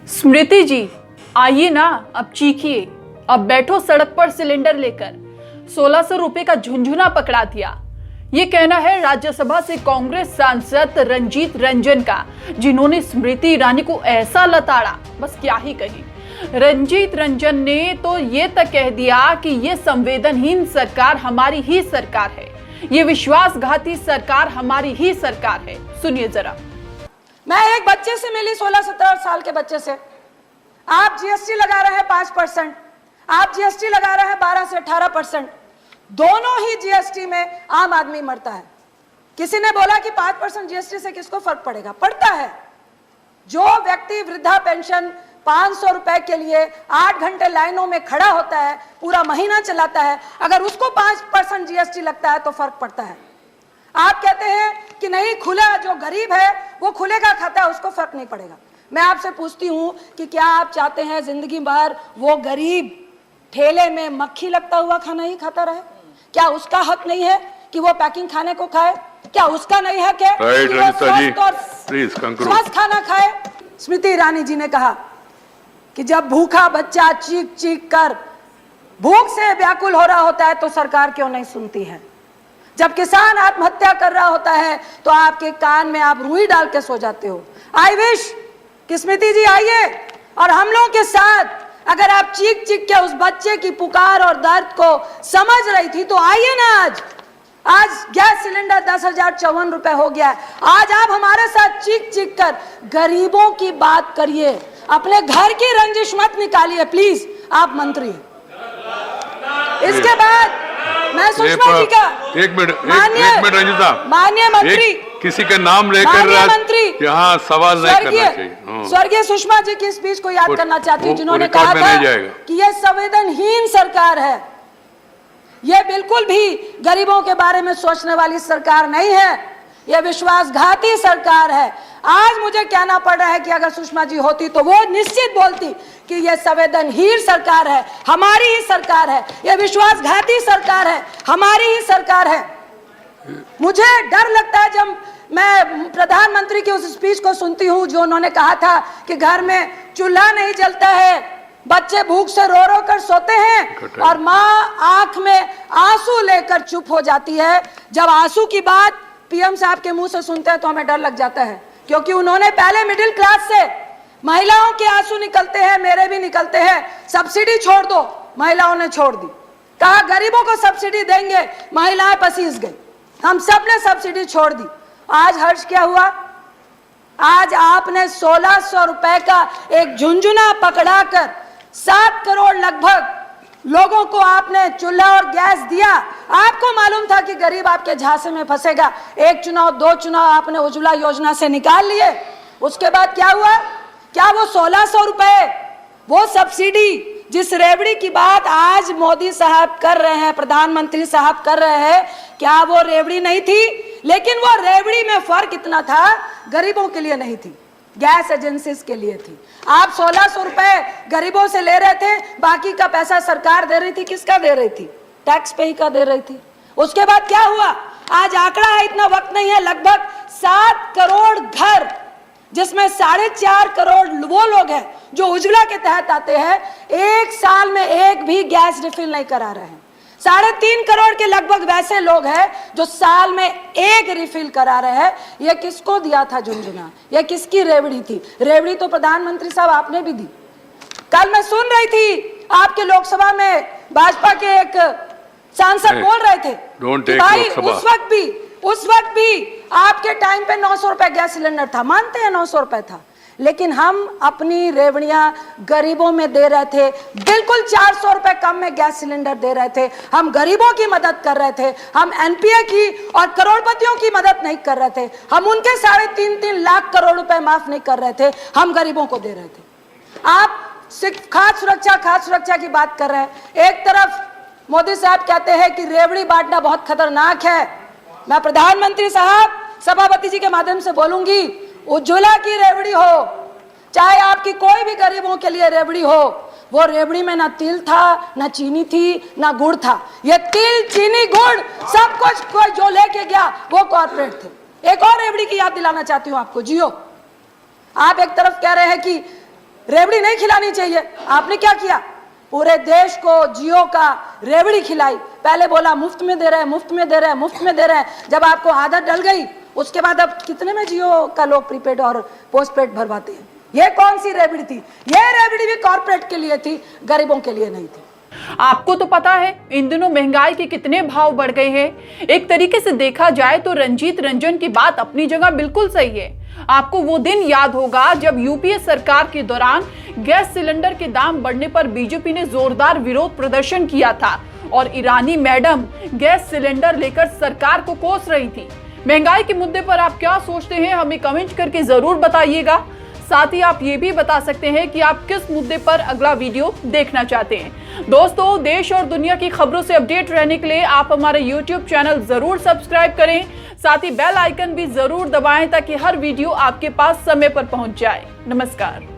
स्मृति जी, आइए ना, अब चीखिए। अब बैठो सड़क पर सिलेंडर लेकर। 1600 रुपए का झुंझुना पकड़ा दिया। ये कहना है राज्यसभा से कांग्रेस सांसद रंजीत रंजन का, जिन्होंने स्मृति ईरानी को ऐसा लताड़ा, बस क्या ही कहें। रंजीत रंजन ने तो ये तक कह दिया कि ये संवेदनहीन सरकार हमारी ही सरकार है, ये विश्वासघाती सरकार हमारी ही सरकार है। सुनिए जरा। मैं एक बच्चे से मिली, 16-17 साल के बच्चे से। आप जीएसटी लगा रहे हैं 5%, आप जीएसटी लगा रहे हैं 12 से 18%। दोनों ही जीएसटी में आम आदमी मरता है। किसी ने बोला कि 5% जीएसटी से किसको फर्क पड़ेगा? पड़ता है। जो व्यक्ति वृद्धा पेंशन 500 रुपए के लिए 8 घंटे लाइनों में खड़ा होता है, पूरा महीना चलाता है, अगर उसको 5% जीएसटी लगता है तो फर्क पड़ता है। आप कहते हैं कि नहीं, खुला, जो गरीब है वो खुले का खाता है, उसको फर्क नहीं पड़ेगा। मैं आपसे पूछती हूं कि क्या आप चाहते हैं जिंदगी भर वो गरीब ठेले में मक्खी लगता हुआ खाना ही खाता रहे? क्या उसका हक नहीं है कि वो पैकिंग खाने को खाए? क्या उसका नहीं हक है कि वो स्वस्थ खाना खाए? स्मृति ईरानी जी ने कहा कि जब भूखा बच्चा चीख चीख कर भूख से व्याकुल हो रहा होता है तो सरकार क्यों नहीं सुनती है? जब किसान आत्महत्या कर रहा होता है तो आपके कान में आप रुई डाल के सो जाते हो। आई विश कि स्मृति जी आइए और हम लोगों के साथ, अगर आप चीख चीख के उस बच्चे की पुकार और दर्द को समझ रही थी तो आइए ना। आज गैस सिलेंडर 10,054 रुपए हो गया है। आज आप हमारे साथ चीख चीख कर गरीबों की बात करिए, अपने घर की रंजिश मत निकालिए प्लीज। आप मंत्री, इसके बाद मैं सुषमा जी का एक मिनट रंजिता, माननीय मंत्री, किसी का नाम लेकर मंत्री यहाँ सवाल नहीं करना चाहिए। स्वर्गीय सुषमा जी की स्पीच को याद करना चाहती हूँ, जिन्होंने कहा था कि यह संवेदनहीन सरकार है, यह बिल्कुल भी गरीबों के बारे में सोचने वाली सरकार नहीं है, यह विश्वासघाती सरकार है। आज मुझे कहना पड़ रहा है कि अगर सुषमा जी होती तो वो निश्चित बोलती कि यह संवेदनहीन सरकार है, हमारी ही सरकार है, यह विश्वासघाती सरकार है, हमारी ही सरकार है। मुझे डर लगता है जब मैं प्रधानमंत्री की उस स्पीच को सुनती हूं, जो उन्होंने कहा था कि घर में चूल्हा नहीं जलता है, बच्चे भूख से रो रो कर सोते हैं और माँ आंख में आंसू लेकर चुप हो जाती है। जब आंसू की बात पीएम साहब के मुंह से सुनते हैं तो हमें डर लग जाता है, क्योंकि उन्होंने पहले मिडिल क्लास से महिलाओं के आंसू निकलते हैं, मेरे भी निकलते हैं, सब्सिडी छोड़ दो, महिलाओं ने छोड़ दी। कहा गरीबों को सब्सिडी देंगे, महिलाएं पसीज गई, हम सब ने सब्सिडी छोड़ दी। आज हर्ष क्या हुआ? आज आपने 1600 रुपए का एक झुंझुना पकड़ाकर 7 करोड़ लगभग लोगों को आपने चूल्हा और गैस दिया। आपको मालूम था कि गरीब आपके झांसे में फंसेगा। 1 चुनाव 2 चुनाव आपने उज्ज्वला योजना से निकाल लिए। उसके बाद क्या हुआ? क्या वो 1600 रुपए, वो सब्सिडी, जिस रेवड़ी की बात आज मोदी साहब कर रहे हैं, प्रधानमंत्री साहब कर रहे हैं, क्या वो रेवड़ी नहीं थी? लेकिन वो रेवड़ी में फर्क इतना था, गरीबों के लिए नहीं थी, गैस एजेंसीज के लिए थी। आप 1600 रुपए गरीबों से ले रहे थे, बाकी का पैसा सरकार दे रही थी। किसका दे रही थी? टैक्स पे ही का दे रही थी। उसके बाद क्या हुआ? आज आंकड़ा है, इतना वक्त नहीं है, लगभग 7 करोड़ घर, जिसमें 4.5 करोड़ वो लोग हैं जो उज्ज्वला के तहत आते हैं, 1 साल में एक भी गैस रिफिल नहीं करा रहे हैं। 3.5 करोड़ के लगभग वैसे लोग हैं जो साल में एक रिफिल करा रहे हैं। यह किसको दिया था झुंझुना? यह किसकी रेवड़ी थी? रेवड़ी तो प्रधानमंत्री साहब आपने भी दी। कल मैं सुन रही थी आपके लोकसभा में भाजपा के एक सांसद बोल रहे थे कि भाई उस वक्त भी आपके टाइम पे 900 रुपए गैस सिलेंडर था। मानते हैं 900 रुपए था, लेकिन हम अपनी रेवड़ियां गरीबों में दे रहे थे, बिल्कुल 400 रुपए कम में गैस सिलेंडर दे रहे थे। हम गरीबों की मदद कर रहे थे, हम एनपीए की और करोड़पतियों की मदद नहीं कर रहे थे, हम उनके 3.5 लाख करोड़ रुपए माफ नहीं कर रहे थे, हम गरीबों को दे रहे थे। आप सिर्फ खाद्य सुरक्षा की बात कर रहे हैं। एक तरफ मोदी साहब कहते हैं कि रेवड़ी बांटना बहुत खतरनाक है। मैं प्रधानमंत्री साहब, सभापति जी के माध्यम से बोलूंगी, उज्ज्वला की रेवड़ी हो, चाहे आपकी कोई भी गरीबों के लिए रेवड़ी हो, वो रेवड़ी में ना तिल था, ना चीनी थी, ना गुड़ था। ये तिल, चीनी, गुड़ सब कुछ कोई जो लेके गया वो कॉर्पोरेट थे। एक और रेवड़ी की याद दिलाना चाहती हूँ आपको, जियो। आप एक तरफ कह रहे हैं कि रेवड़ी नहीं खिलानी चाहिए। आपने क्या किया? पूरे देश को जियो का रेवड़ी खिलाई। पहले बोला मुफ्त में दे रहे हैं, मुफ्त में दे रहे हैं, मुफ्त में दे रहे हैं। जब आपको आदत डल गई, उसके बाद अब कितने में जियो का लोग प्रीपेड और पोस्टपेड भरवाते हैं। ये कौन सी रेवड़ी थी? ये रेवड़ी भी कॉर्पोरेट के लिए थी, गरीबों के लिए नहीं थी। आपको तो पता है इन दिनों महंगाई के कितने भाव बढ़ गए हैं। एक तरीके से देखा जाए तो रंजीत रंजन की बात अपनी जगह बिल्कुल सही है। आपको वो दिन याद होगा जब यूपीए सरकार के दौरान गैस सिलेंडर के दाम बढ़ने पर बीजेपी ने जोरदार विरोध प्रदर्शन किया था और ईरानी मैडम गैस सिलेंडर लेकर सरकार को कोस रही थी। महंगाई के मुद्दे पर आप क्या सोचते हैं, हमें कमेंट करके जरूर बताइएगा। साथ ही आप ये भी बता सकते हैं कि आप किस मुद्दे पर अगला वीडियो देखना चाहते हैं। दोस्तों, देश और दुनिया की खबरों से अपडेट रहने के लिए आप हमारे YouTube चैनल जरूर सब्सक्राइब करें। साथ ही बेल आइकन भी जरूर दबाएं ताकि हर वीडियो आपके पास समय पर पहुंच जाए। नमस्कार।